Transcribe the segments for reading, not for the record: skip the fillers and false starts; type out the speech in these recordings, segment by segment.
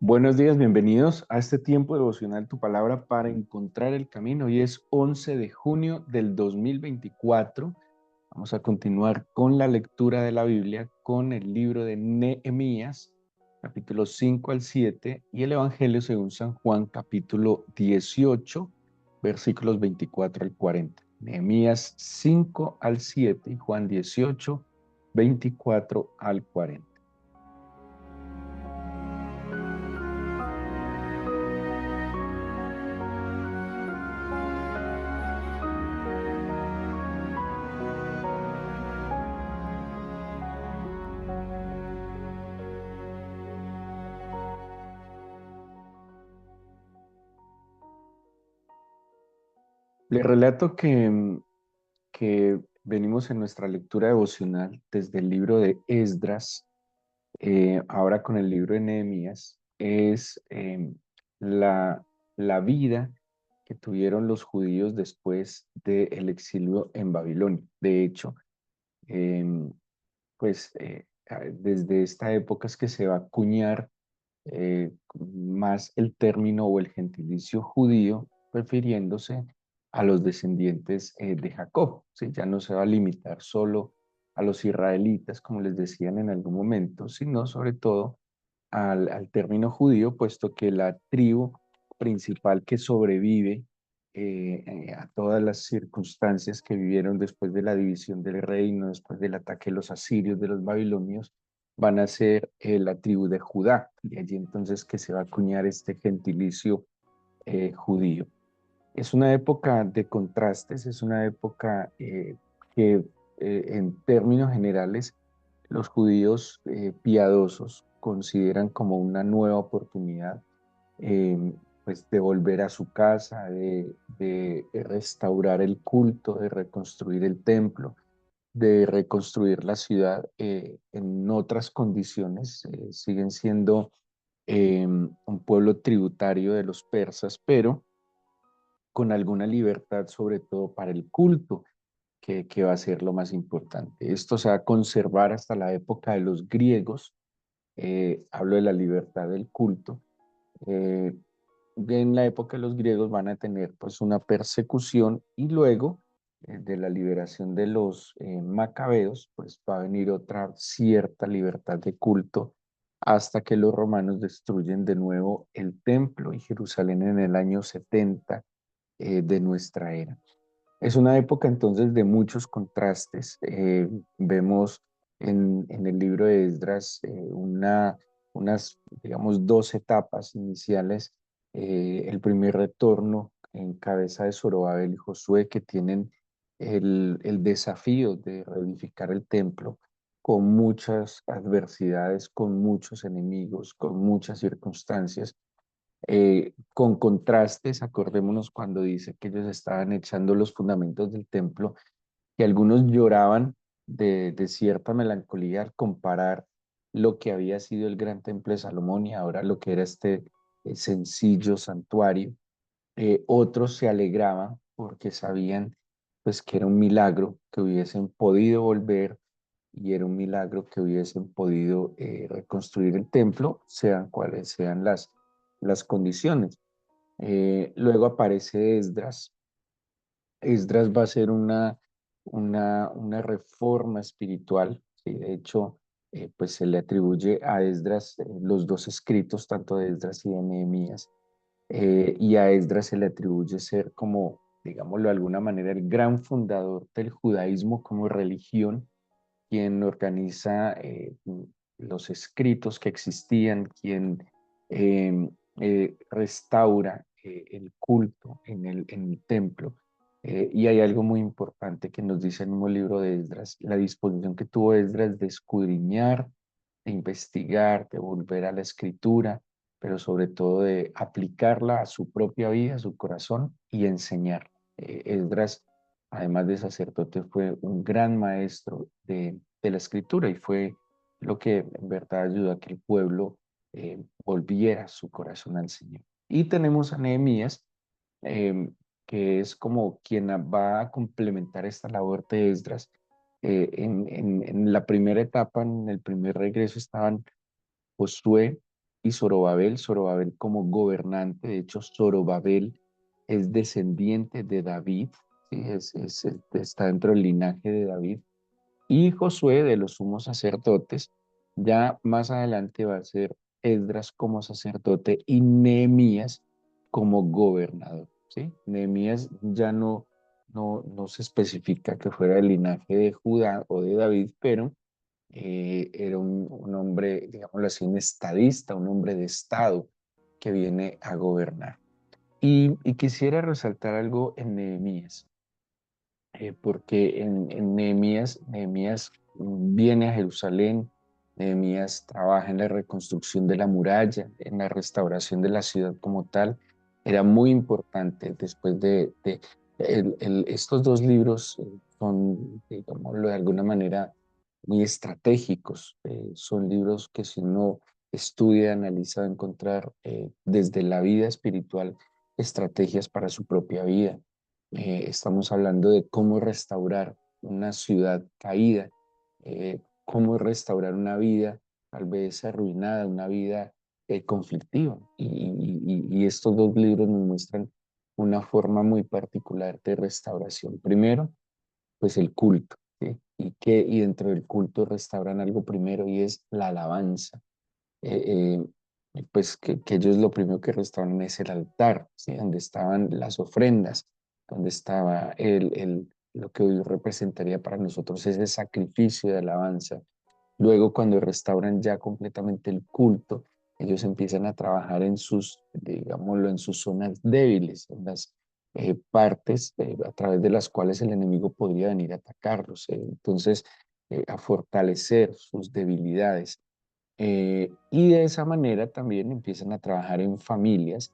Buenos días, bienvenidos a este tiempo devocional Tu Palabra para encontrar el camino. Hoy es 11 de junio del 2024. Vamos a continuar con la lectura de la Biblia con el libro de Nehemías, capítulos 5 al 7, y el Evangelio según San Juan, capítulo 18, versículos 24 al 40. Nehemías 5 al 7 y Juan 18, 24 al 40. Les relato que venimos en nuestra lectura devocional desde el libro de Esdras, ahora con el libro de Nehemías, es la, la vida que tuvieron los judíos después del exilio en Babilonia. De hecho, em, desde esta época es que se va a acuñar más el término o el gentilicio judío, refiriéndose a los descendientes de Jacob. ¿Sí? Ya no se va a limitar solo a los israelitas, como les decían en algún momento, sino sobre todo al término judío, puesto que la tribu principal que sobrevive a todas las circunstancias que vivieron después de la división del reino, después del ataque de los asirios, de los babilonios, van a ser la tribu de Judá. Y allí entonces que se va a acuñar este gentilicio judío. Es una época de contrastes, es una época que en términos generales los judíos piadosos consideran como una nueva oportunidad pues de volver a su casa, de restaurar el culto, de reconstruir el templo, de reconstruir la ciudad en otras condiciones. Siguen siendo un pueblo tributario de los persas, pero con alguna libertad, sobre todo para el culto, que va a ser lo más importante. Esto se va a conservar hasta la época de los griegos. Hablo de la libertad del culto. Eh, en la época de los griegos van a tener pues una persecución y luego de la liberación de los macabeos, pues va a venir otra cierta libertad de culto hasta que los romanos destruyen de nuevo el templo y Jerusalén en el año 70 de nuestra era. Es una época entonces de muchos contrastes. Vemos en el libro de Esdras unas, digamos, dos etapas iniciales. El primer retorno en cabeza de Zorobabel y Josué, que tienen el desafío de reedificar el templo con muchas adversidades, con muchos enemigos, con muchas circunstancias con contrastes. Acordémonos cuando dice que ellos estaban echando los fundamentos del templo, que algunos lloraban de cierta melancolía al comparar lo que había sido el gran templo de Salomón y ahora lo que era este sencillo santuario. Otros se alegraban porque sabían pues que era un milagro que hubiesen podido volver y era un milagro que hubiesen podido reconstruir el templo, sean cuales sean las condiciones. Luego aparece Esdras. Esdras va a ser una reforma espiritual. ¿Sí? De hecho, pues se le atribuye a Esdras los dos escritos, tanto de Esdras y de Nehemías. Y a Esdras se le atribuye ser como, digámoslo de alguna manera, el gran fundador del judaísmo como religión, quien organiza los escritos que existían, quien restaura el culto en el templo. Y hay algo muy importante que nos dice el mismo libro de Esdras, la disposición que tuvo Esdras de escudriñar, de investigar, de volver a la escritura, pero sobre todo de aplicarla a su propia vida, a su corazón y enseñar. Esdras, además de sacerdote, fue un gran maestro de la escritura y fue lo que en verdad ayudó a que el pueblo volviera su corazón al Señor. Y tenemos a Nehemías, eh, que es como quien va a complementar esta labor de Esdras. En la primera etapa, en el primer regreso, estaban Josué y Zorobabel, Zorobabel como gobernante. De hecho, Zorobabel es descendiente de David, ¿sí? Está dentro del linaje de David, y Josué de los sumos sacerdotes. Ya más adelante va a ser Esdras como sacerdote y Nehemías como gobernador, ¿sí? Nehemías ya no se especifica que fuera del linaje de Judá o de David, pero era un hombre, digámoslo así, un estadista, un hombre de Estado que viene a gobernar. Y quisiera resaltar algo en Nehemías, porque en Nehemías viene a Jerusalén. Nehemías trabaja en la reconstrucción de la muralla, en la restauración de la ciudad como tal. Era muy importante después estos dos libros son, digámoslo de alguna manera, muy estratégicos. Son libros que si uno estudia, analiza, va a encontrar desde la vida espiritual estrategias para su propia vida. Estamos hablando de cómo restaurar una ciudad caída, cómo restaurar una vida tal vez arruinada, una vida conflictiva. Y estos dos libros nos muestran una forma muy particular de restauración. Primero, pues el culto, ¿sí? Y dentro del culto restauran algo primero y es la alabanza. Pues que ellos lo primero que restauran es el altar, ¿sí? Donde estaban las ofrendas, donde estaba lo que hoy representaría para nosotros ese sacrificio de alabanza. Luego, cuando restauran ya completamente el culto, ellos empiezan a trabajar en digámoslo, en sus zonas débiles, en las partes a través de las cuales el enemigo podría venir a atacarlos. Entonces, a fortalecer sus debilidades. Y de esa manera también empiezan a trabajar en familias,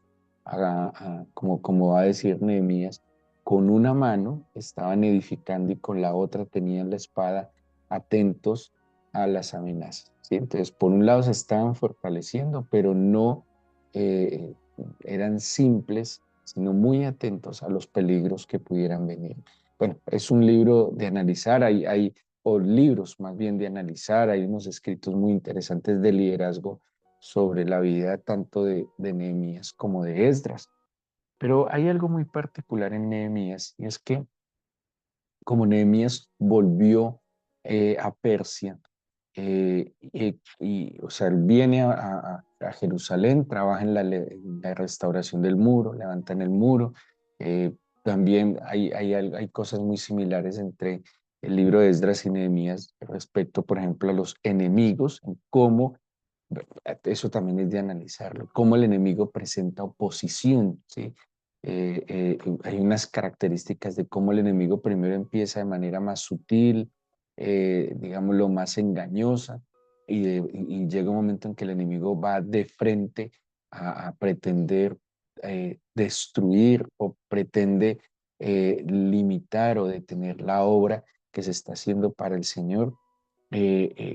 como va a decir Nehemías, con una mano estaban edificando y con la otra tenían la espada, atentos a las amenazas, ¿sí? Entonces, por un lado se estaban fortaleciendo, pero no eh, eran simples, sino muy atentos a los peligros que pudieran venir. Bueno, es un libro de analizar, o libros más bien de analizar. Hay unos escritos muy interesantes de liderazgo sobre la vida tanto de Nehemías como de Esdras. Pero hay algo muy particular en Nehemías y es que como Nehemías volvió a Persia, o sea, él viene a Jerusalén, trabaja en la restauración del muro, levantan el muro. eh, También hay cosas muy similares entre el libro de Esdras y Nehemías respecto, por ejemplo, a los enemigos, en cómo, eso también es de analizarlo, cómo el enemigo presenta oposición, ¿sí? Hay unas características de cómo el enemigo primero empieza de manera más sutil, digámoslo, más engañosa, y llega un momento en que el enemigo va de frente a pretender destruir o pretende limitar o detener la obra que se está haciendo para el Señor.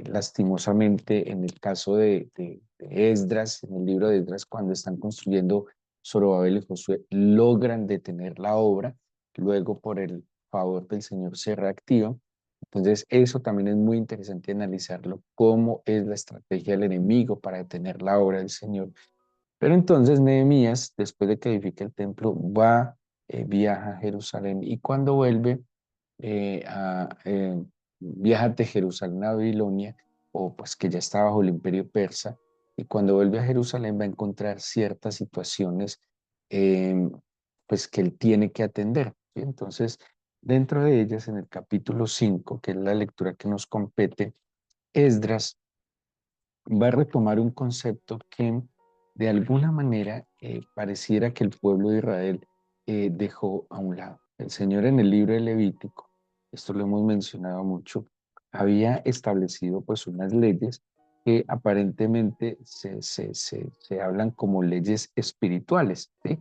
Lastimosamente, en el caso de Esdras, en el libro de Esdras, cuando están construyendo Zorobabel y Josué, logran detener la obra, luego por el favor del Señor se reactiva. Entonces, eso también es muy interesante analizarlo, cómo es la estrategia del enemigo para detener la obra del Señor. Pero entonces Nehemías, después de que edifica el templo, viaja a Jerusalén y cuando vuelve, eh, a, eh, viaja de Jerusalén a Babilonia, o pues que ya está bajo el imperio persa, y cuando vuelve a Jerusalén va a encontrar ciertas situaciones eh, pues que él tiene que atender, ¿sí? Entonces, dentro de ellas, en el capítulo 5 que es la lectura que nos compete, Esdras va a retomar un concepto que de alguna manera pareciera que el pueblo de Israel dejó a un lado. El Señor en el libro de Levítico, esto lo hemos mencionado mucho, había establecido pues unas leyes que aparentemente se hablan como leyes espirituales, ¿sí?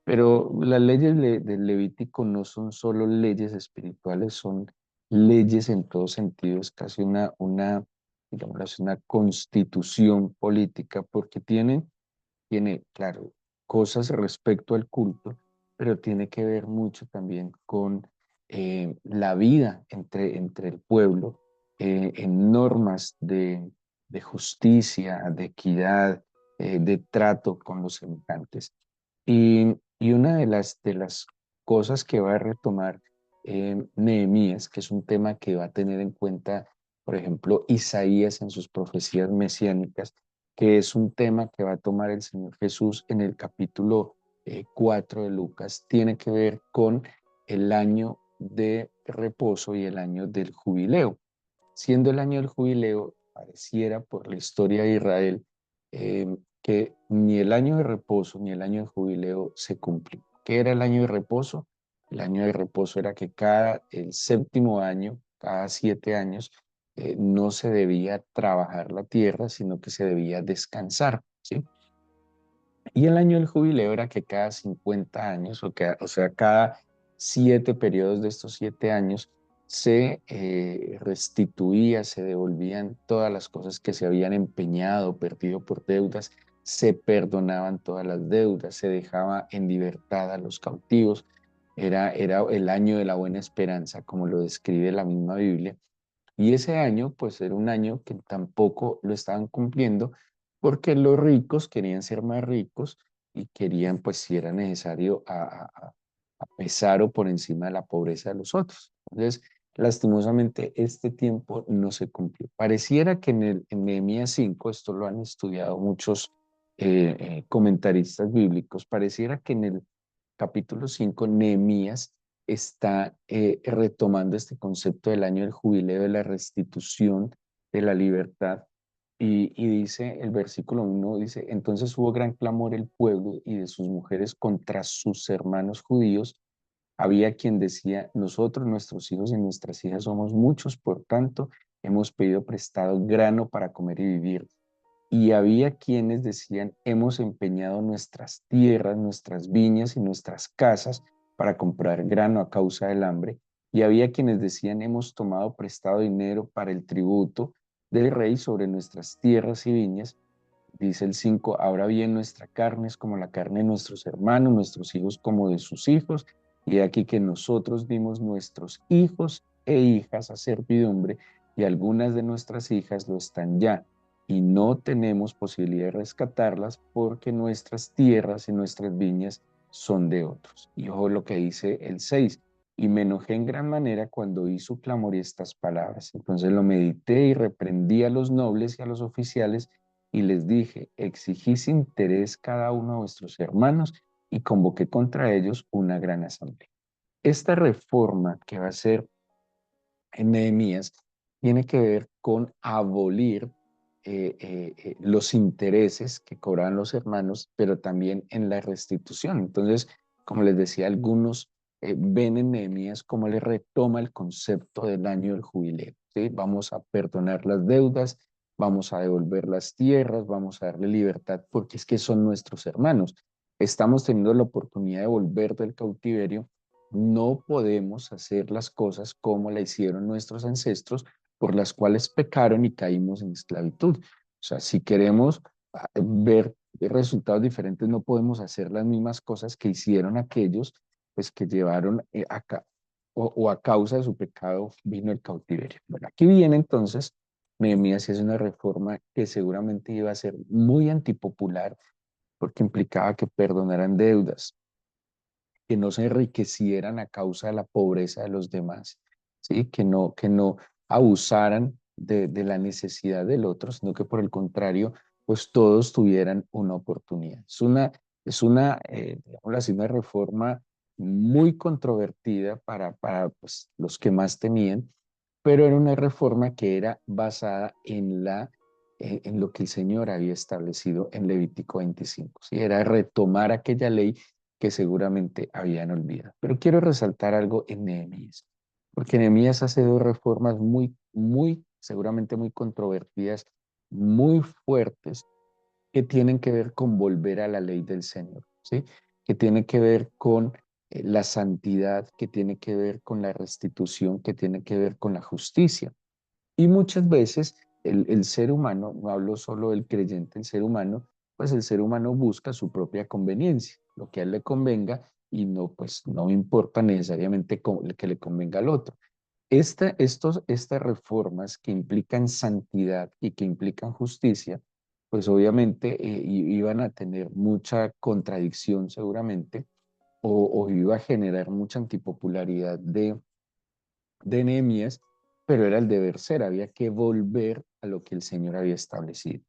Pero las leyes del Levítico no son solo leyes espirituales, son leyes en todos sentidos, casi digamos, es una constitución política, porque tiene, claro, cosas respecto al culto, pero tiene que ver mucho también con la vida entre el pueblo, en normas de justicia, de equidad. de trato con los semejantes. Y una de las cosas que va a retomar Nehemías, que es un tema que va a tener en cuenta, por ejemplo, Isaías en sus profecías mesiánicas, que es un tema que va a tomar el Señor Jesús en el capítulo 4 de Lucas, tiene que ver con el año de reposo y el año del jubileo. Siendo el año del jubileo, pareciera por la historia de Israel que ni el año de reposo ni el año de jubileo se cumplió. ¿Qué era el año de reposo? El año de reposo era que el séptimo año, cada 7 años, no se debía trabajar la tierra, sino que se debía descansar, ¿sí? Y el año del jubileo era que cada 50 años, o sea, cada 7 periodos de estos 7 años, se restituía, se devolvían todas las cosas que se habían empeñado, perdido por deudas, se perdonaban todas las deudas, se dejaba en libertad a los cautivos. Era el año de la buena esperanza, como lo describe la misma Biblia. Y ese año, pues era un año que tampoco lo estaban cumpliendo porque los ricos querían ser más ricos y querían, pues si era necesario, a pesar o por encima de la pobreza de los otros. Entonces, lastimosamente, este tiempo no se cumplió. Pareciera que en Nehemías 5, esto lo han estudiado muchos comentaristas bíblicos, pareciera que en el capítulo 5 Nehemías está retomando este concepto del año del jubileo, de la restitución de la libertad. Y dice, el versículo 1 dice, entonces hubo gran clamor el pueblo y de sus mujeres contra sus hermanos judíos. Había quien decía, nosotros, nuestros hijos y nuestras hijas somos muchos, por tanto, hemos pedido prestado grano para comer y vivir. Y había quienes decían, hemos empeñado nuestras tierras, nuestras viñas y nuestras casas para comprar grano a causa del hambre. Y había quienes decían, hemos tomado prestado dinero para el tributo del rey sobre nuestras tierras y viñas. Dice el 5, ahora bien nuestra carne es como la carne de nuestros hermanos, nuestros hijos como de sus hijos. Y aquí que nosotros dimos nuestros hijos e hijas a servidumbre y algunas de nuestras hijas lo están ya y no tenemos posibilidad de rescatarlas porque nuestras tierras y nuestras viñas son de otros. Y ojo lo que dice el 6. Y me enojé en gran manera cuando oí su clamor y estas palabras. Entonces lo medité y reprendí a los nobles y a los oficiales y les dije, exigís interés cada uno de vuestros hermanos y convoqué contra ellos una gran asamblea. Esta reforma que va a ser en Nehemías tiene que ver con abolir los intereses que cobraban los hermanos, pero también en la restitución. Entonces, como les decía, algunos ven en Nehemías cómo le retoma el concepto del año del jubileo. ¿Sí? Vamos a perdonar las deudas, vamos a devolver las tierras, vamos a darle libertad, porque es que son nuestros hermanos. Estamos teniendo la oportunidad de volver del cautiverio, no podemos hacer las cosas como la hicieron nuestros ancestros, por las cuales pecaron y caímos en esclavitud. O sea, si queremos ver resultados diferentes, no podemos hacer las mismas cosas que hicieron aquellos, pues que llevaron acá, o a causa de su pecado vino el cautiverio. Bueno, aquí viene entonces, Nehemías es una reforma que seguramente iba a ser muy antipopular porque implicaba que perdonaran deudas, que no se enriquecieran a causa de la pobreza de los demás, ¿sí? Que no abusaran de la necesidad del otro, sino que por el contrario, pues todos tuvieran una oportunidad. Digámoslo así, una reforma muy controvertida para pues, los que más tenían, pero era una reforma que era basada en lo que el Señor había establecido en Levítico 25, ¿sí? Era retomar aquella ley que seguramente habían olvidado. Pero quiero resaltar algo en Nehemías, porque Nehemías hace dos reformas seguramente muy controvertidas, muy fuertes, que tienen que ver con volver a la ley del Señor, ¿sí? Que tiene que ver con la santidad, que tiene que ver con la restitución, que tiene que ver con la justicia. Y muchas veces el ser humano, no hablo solo del creyente, el ser humano, pues el ser humano busca su propia conveniencia, lo que a él le convenga y no, pues no importa necesariamente que le convenga al otro. Estas reformas que implican santidad y que implican justicia, pues obviamente iban a tener mucha contradicción seguramente, o iba a generar mucha antipopularidad de Nehemías, pero era el deber ser, había que volver a lo que el Señor había establecido.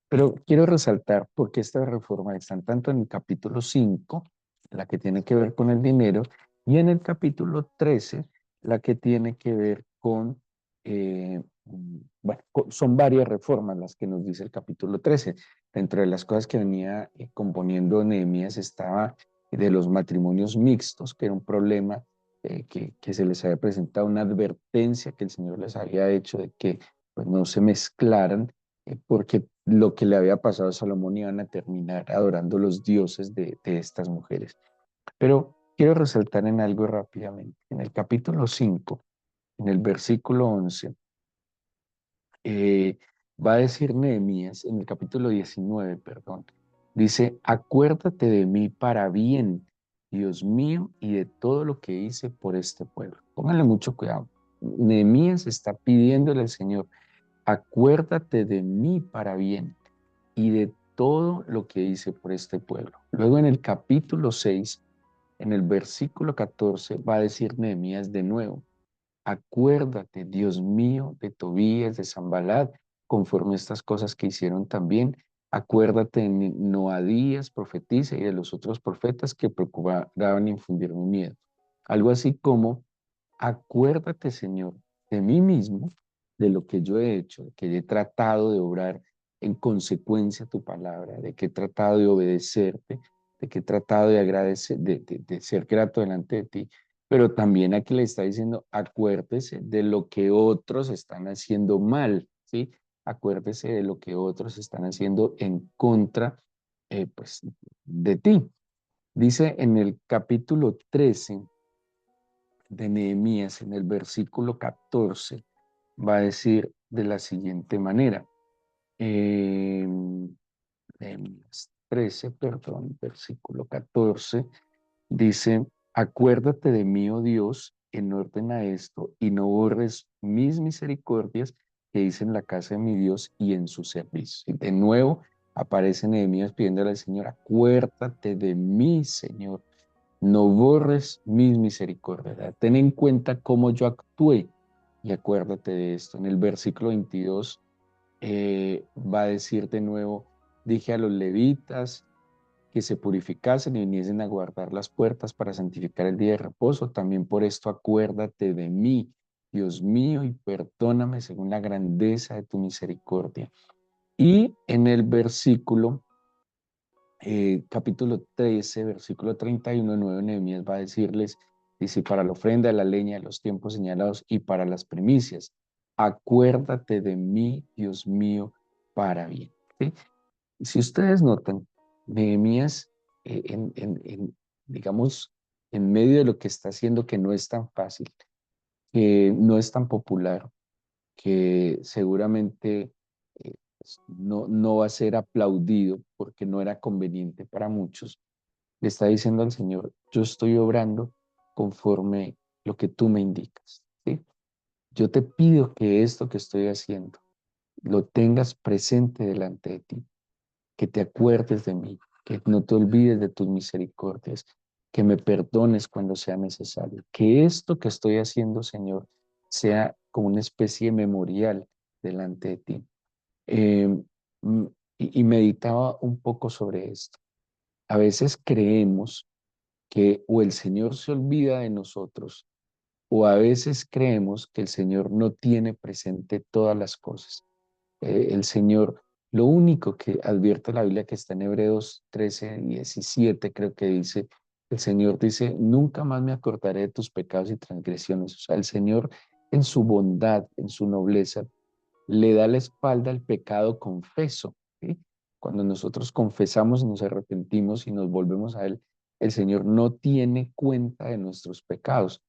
Pero quiero resaltar porque estas reformas están tanto en el capítulo 5, la que tiene que ver con el dinero, y en el capítulo 13, la que tiene que ver con, bueno, son varias reformas las que nos dice el capítulo 13. Dentro de las cosas que venía componiendo Nehemías estaba de los matrimonios mixtos, que era un problema que se les había presentado, una advertencia que el Señor les había hecho de que pues, no se mezclaran porque lo que le había pasado a Salomón iban a terminar adorando los dioses de estas mujeres. Pero quiero resaltar en algo rápidamente. En el capítulo 5, en el versículo 11, eh, va a decir Nehemías, en el capítulo 19, perdón, dice, acuérdate de mí para bien, Dios mío, y de todo lo que hice por este pueblo. Pónganle mucho cuidado. Nehemías está pidiéndole al Señor, acuérdate de mí para bien y de todo lo que hice por este pueblo. Luego en el capítulo 6, en el versículo 14, va a decir Nehemías de nuevo, acuérdate, Dios mío, de Tobías, de Sanballat, conforme a estas cosas que hicieron también. Acuérdate de Noadías, profetiza, y de los otros profetas que procuraban infundirme miedo. Algo así como, acuérdate, Señor, de mí mismo, de lo que yo he hecho, de que he tratado de obrar en consecuencia a tu palabra, de que he tratado de obedecerte, de que he tratado de agradecer, de ser grato delante de ti, pero también aquí le está diciendo, acuérdese de lo que otros están haciendo mal, ¿sí? Acuérdese de lo que otros están haciendo en contra, pues, de ti. Dice en el capítulo 13 de Nehemías, en el versículo 14, va a decir de la siguiente manera, eh, Nehemías 13, perdón, versículo 14, dice, acuérdate de mí, oh Dios, en orden a esto, y no borres mis misericordias que hice en la casa de mi Dios y en su servicio. Y de nuevo aparece Nehemías pidiéndole al Señor, acuérdate de mí, Señor, no borres mis misericordias. Ten en cuenta cómo yo actué y acuérdate de esto. En el versículo 22 va a decir de nuevo, dije a los levitas que se purificasen y viniesen a guardar las puertas para santificar el día de reposo. También por esto acuérdate de mí, Dios mío, y perdóname según la grandeza de tu misericordia. Y en el versículo capítulo 13, versículo 31 de nuevo Nehemías va a decirles, dice, para la ofrenda de la leña, de los tiempos señalados y para las primicias, acuérdate de mí, Dios mío, para bien. ¿Sí? Si ustedes notan, Nehemías, digamos, en medio de lo que está haciendo, que no es tan fácil, que no es tan popular, que seguramente pues, no va a ser aplaudido porque no era conveniente para muchos, le está diciendo al Señor, yo estoy obrando conforme lo que tú me indicas, ¿sí? Yo te pido que esto que estoy haciendo lo tengas presente delante de ti, que te acuerdes de mí, que no te olvides de tus misericordias, que me perdones cuando sea necesario, que esto que estoy haciendo, Señor, sea como una especie de memorial delante de ti. Eh, mm, y meditaba un poco sobre esto. A veces creemos que o el Señor se olvida de nosotros, o a veces creemos que el Señor no tiene presente todas las cosas. El Señor, lo único que advierte la Biblia que está en Hebreos 13:17, creo que dice, el Señor dice, nunca más me acordaré de tus pecados y transgresiones. O sea, el Señor en su bondad, en su nobleza, le da la espalda al pecado confeso, ¿sí? Cuando nosotros confesamos y nos arrepentimos y nos volvemos a Él, el Señor no tiene cuenta de nuestros pecados,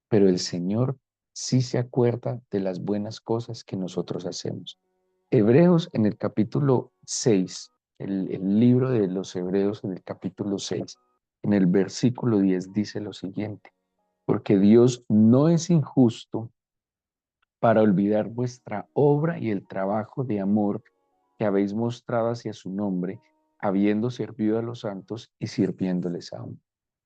pero el Señor sí se acuerda de las buenas cosas que nosotros hacemos. Hebreos en el capítulo 6, el libro de los Hebreos en el capítulo 6, en el versículo 10 dice lo siguiente, porque Dios no es injusto para olvidar vuestra obra y el trabajo de amor que habéis mostrado hacia su nombre, habiendo servido a los santos y sirviéndoles aún.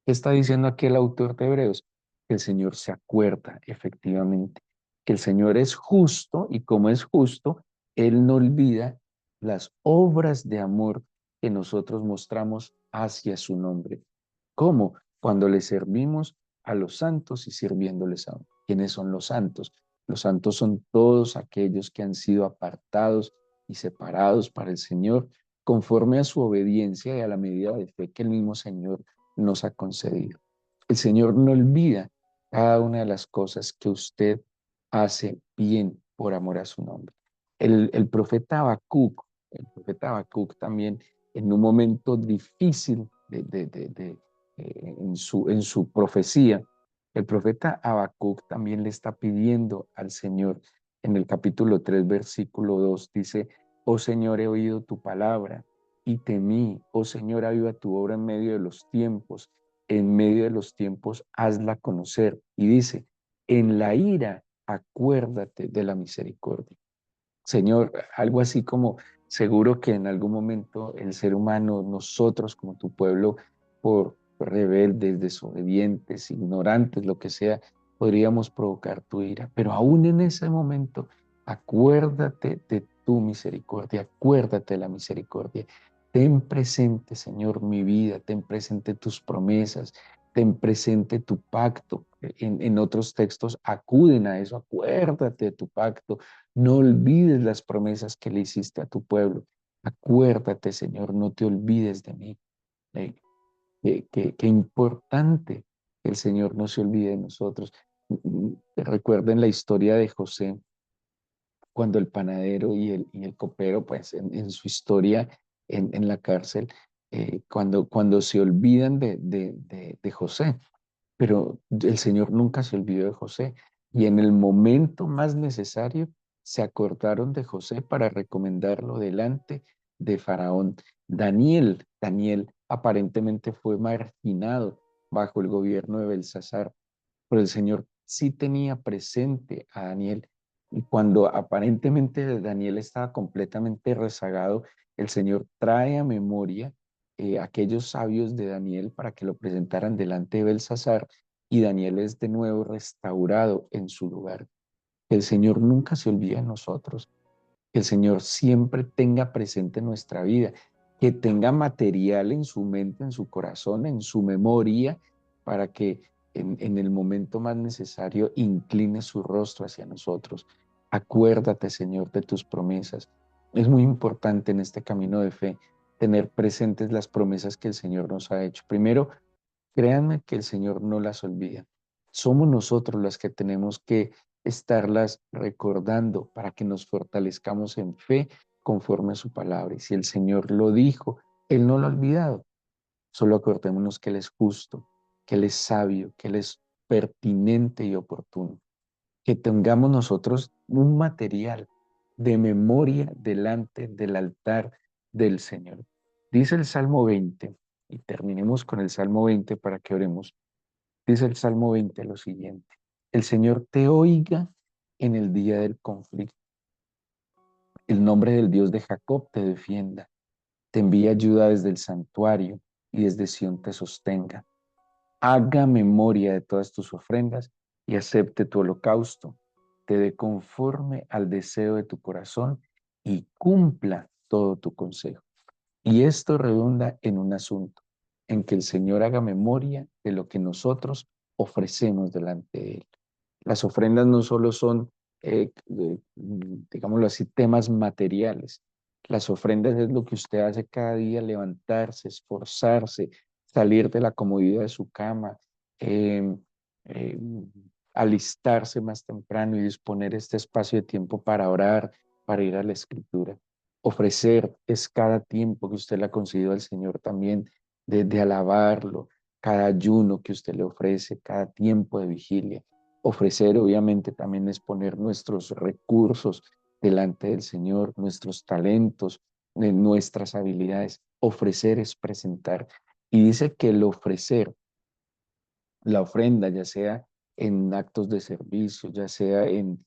¿Qué está diciendo aquí el autor de Hebreos? Que el Señor se acuerda efectivamente, que el Señor es justo y como es justo, Él no olvida las obras de amor que nosotros mostramos hacia su nombre. ¿Cómo? Cuando le servimos a los santos y sirviéndoles a. ¿Quiénes son los santos? Los santos son todos aquellos que han sido apartados y separados para el Señor conforme a su obediencia y a la medida de fe que el mismo Señor nos ha concedido. El Señor no olvida cada una de las cosas que usted hace bien por amor a su nombre. El profeta Habacuc también en un momento difícil en su profecía, el profeta Habacuc también le está pidiendo al Señor en el capítulo 3, versículo 2, dice, oh Señor, he oído tu palabra y temí, oh Señor, aviva tu obra en medio de los tiempos, hazla conocer. Y dice, en la ira, acuérdate de la misericordia. Señor, algo así como seguro que en algún momento el ser humano, nosotros como tu pueblo, por rebeldes, desobedientes, ignorantes, lo que sea, podríamos provocar tu ira. Pero aún en ese momento, acuérdate de tu misericordia, acuérdate de la misericordia. Ten presente, Señor, mi vida, ten presente tus promesas, ten presente tu pacto. En otros textos acuden a eso, acuérdate de tu pacto, no olvides las promesas que le hiciste a tu pueblo. Acuérdate, Señor, no te olvides de mí. Eh, Qué importante que el Señor no se olvide de nosotros. Recuerden la historia de José, cuando el panadero y el copero, pues en su historia en la cárcel, cuando se olvidan de José, pero el Señor nunca se olvidó de José. Y en el momento más necesario se acordaron de José para recomendarlo delante de Faraón. Daniel aparentemente fue marginado bajo el gobierno de Belsasar, pero el Señor sí tenía presente a Daniel. Y cuando aparentemente Daniel estaba completamente rezagado, el Señor trae a memoria aquellos sabios de Daniel para que lo presentaran delante de Belsasar y Daniel es de nuevo restaurado en su lugar. El Señor nunca se olvida de nosotros, que el Señor siempre tenga presente nuestra vida, que tenga material en su mente, en su corazón, en su memoria, para que en el momento más necesario incline su rostro hacia nosotros. Acuérdate, Señor, de tus promesas. Es muy importante en este camino de fe tener presentes las promesas que el Señor nos ha hecho. Primero, créanme que el Señor no las olvida. Somos nosotros las que tenemos que estarlas recordando para que nos fortalezcamos en fe conforme a su palabra. Y si el Señor lo dijo, Él no lo ha olvidado. Solo acordémonos que Él es justo, que Él es sabio, que Él es pertinente y oportuno. Que tengamos nosotros un material de memoria delante del altar del Señor. Dice el Salmo 20, y terminemos con el Salmo 20 para que oremos. Dice el Salmo 20 lo siguiente: el Señor te oiga en el día del conflicto. El nombre del Dios de Jacob te defienda. Te envíe ayuda desde el santuario y desde Sión te sostenga. Haga memoria de todas tus ofrendas y acepte tu holocausto. Te dé conforme al deseo de tu corazón y cumpla todo tu consejo. Y esto redunda en un asunto, en que el Señor haga memoria de lo que nosotros ofrecemos delante de Él. Las ofrendas no solo son, digámoslo así, temas materiales. Las ofrendas es lo que usted hace cada día, levantarse, esforzarse, salir de la comodidad de su cama, eh, eh, alistarse más temprano y disponer este espacio de tiempo para orar, para ir a la escritura. Ofrecer es cada tiempo que usted le ha concedido al Señor también de alabarlo, cada ayuno que usted le ofrece, cada tiempo de vigilia. Ofrecer obviamente también es poner nuestros recursos delante del Señor, nuestros talentos, nuestras habilidades. Ofrecer es presentar. Y dice que el ofrecer la ofrenda, ya sea en actos de servicio, ya sea en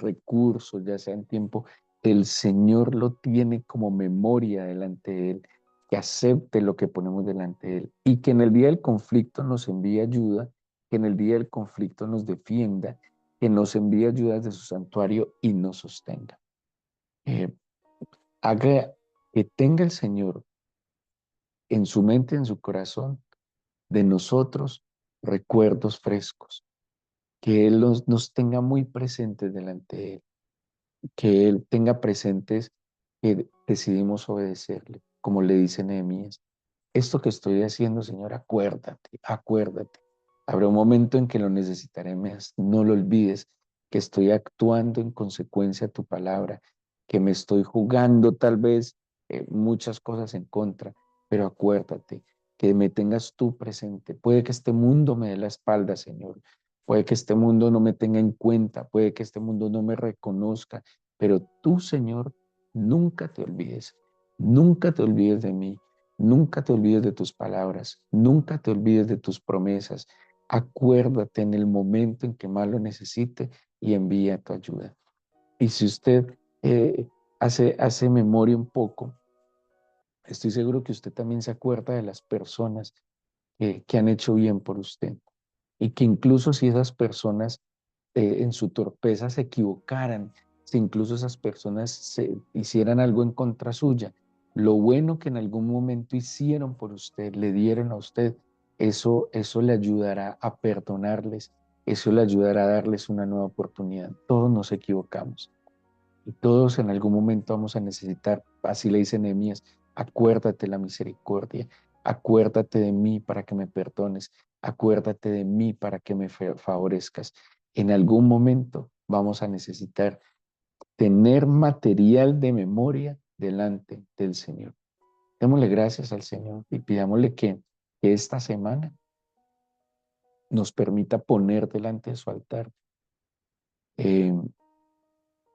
recursos, ya sea en tiempo, el Señor lo tiene como memoria delante de Él, que acepte lo que ponemos delante de Él y que en el día del conflicto nos envíe ayuda, que en el día del conflicto nos defienda, que nos envíe ayudas de su santuario y nos sostenga. Eh, Haga que tenga el Señor en su mente, en su corazón, de nosotros recuerdos frescos, que Él nos tenga muy presentes delante de Él, que Él tenga presentes que decidimos obedecerle, como le dice Nehemías. Esto que estoy haciendo, Señor, acuérdate, acuérdate. Habrá un momento en que lo necesitaré más. No lo olvides, que estoy actuando en consecuencia a tu palabra, que me estoy jugando tal vez muchas cosas en contra, pero acuérdate, que me tengas tú presente. Puede que este mundo me dé la espalda, Señor. Puede que este mundo no me tenga en cuenta, puede que este mundo no me reconozca, pero tú, Señor, nunca te olvides de mí. Nunca te olvides de tus palabras, nunca te olvides de tus promesas. Acuérdate en el momento en que más lo necesite y envía tu ayuda. Y si usted hace memoria un poco, estoy seguro que usted también se acuerda de las personas que han hecho bien por usted. Y que incluso si esas personas en su torpeza se equivocaran, si incluso esas personas se hicieran algo en contra suya, lo bueno que en algún momento hicieron por usted, le dieron a usted, eso le ayudará a perdonarles, eso le ayudará a darles una nueva oportunidad. Todos nos equivocamos. Y todos en algún momento vamos a necesitar, así le dice Nehemías, acuérdate la misericordia, acuérdate de mí para que me perdones, acuérdate de mí para que me favorezcas. En algún momento vamos a necesitar tener material de memoria delante del Señor. Démosle gracias al Señor y pidámosle que esta semana nos permita poner delante de su altar eh,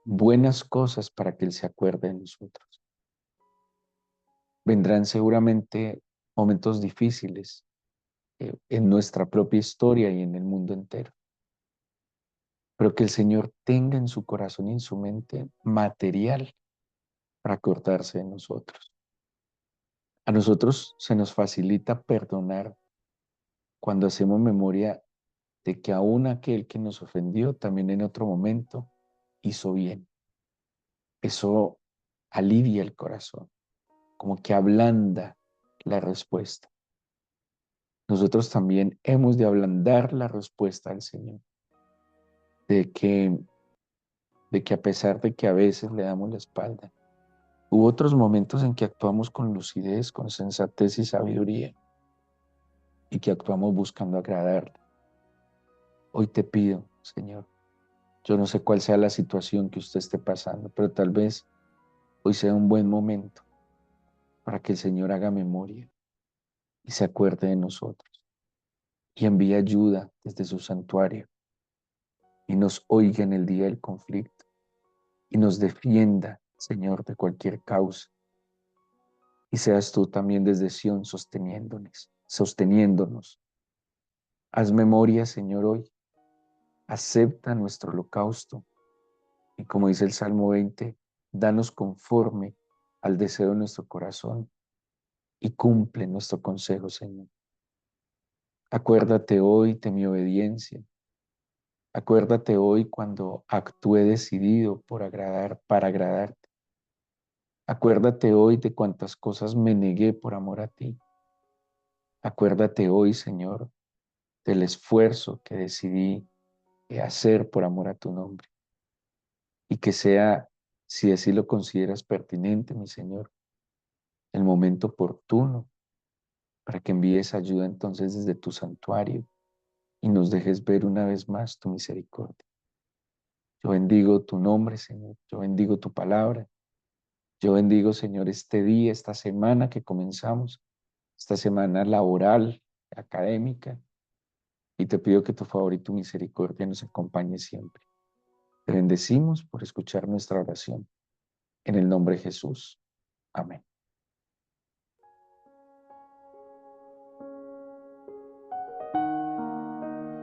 buenas cosas para que Él se acuerde de nosotros. Vendrán seguramente momentos difíciles en nuestra propia historia y en el mundo entero, pero que el Señor tenga en su corazón y en su mente material para acordarse de nosotros. A nosotros se nos facilita perdonar cuando hacemos memoria de que aún aquel que nos ofendió también en otro momento hizo bien. Eso alivia el corazón, como que ablanda la respuesta. Nosotros también hemos de ablandar la respuesta al Señor, de que, de que a pesar de que a veces le damos la espalda, hubo otros momentos en que actuamos con lucidez, con sensatez y sabiduría, y que actuamos buscando agradarle. Hoy te pido, Señor, yo no sé cuál sea la situación que usted esté pasando, pero tal vez hoy sea un buen momento para que el Señor haga memoria y se acuerde de nosotros y envíe ayuda desde su santuario y nos oiga en el día del conflicto y nos defienda, Señor, de cualquier causa. Y seas tú también desde Sión sosteniéndonos, sosteniéndonos. Haz memoria, Señor, hoy. Acepta nuestro holocausto. Y como dice el Salmo 20, danos conforme al deseo de nuestro corazón y cumple nuestro consejo, Señor. Acuérdate hoy de mi obediencia. Acuérdate hoy cuando actué decidido para agradarte. Acuérdate hoy de cuántas cosas me negué por amor a ti. Acuérdate hoy, Señor, del esfuerzo que decidí hacer por amor a tu nombre. Y que sea, si así lo consideras pertinente, mi Señor, el momento oportuno para que envíes ayuda entonces desde tu santuario y nos dejes ver una vez más tu misericordia. Yo bendigo tu nombre, Señor. Yo bendigo tu palabra. Yo bendigo, Señor, este día, esta semana que comenzamos, esta semana laboral, académica, y te pido que tu favor y tu misericordia nos acompañe siempre. Te bendecimos por escuchar nuestra oración. En el nombre de Jesús. Amén.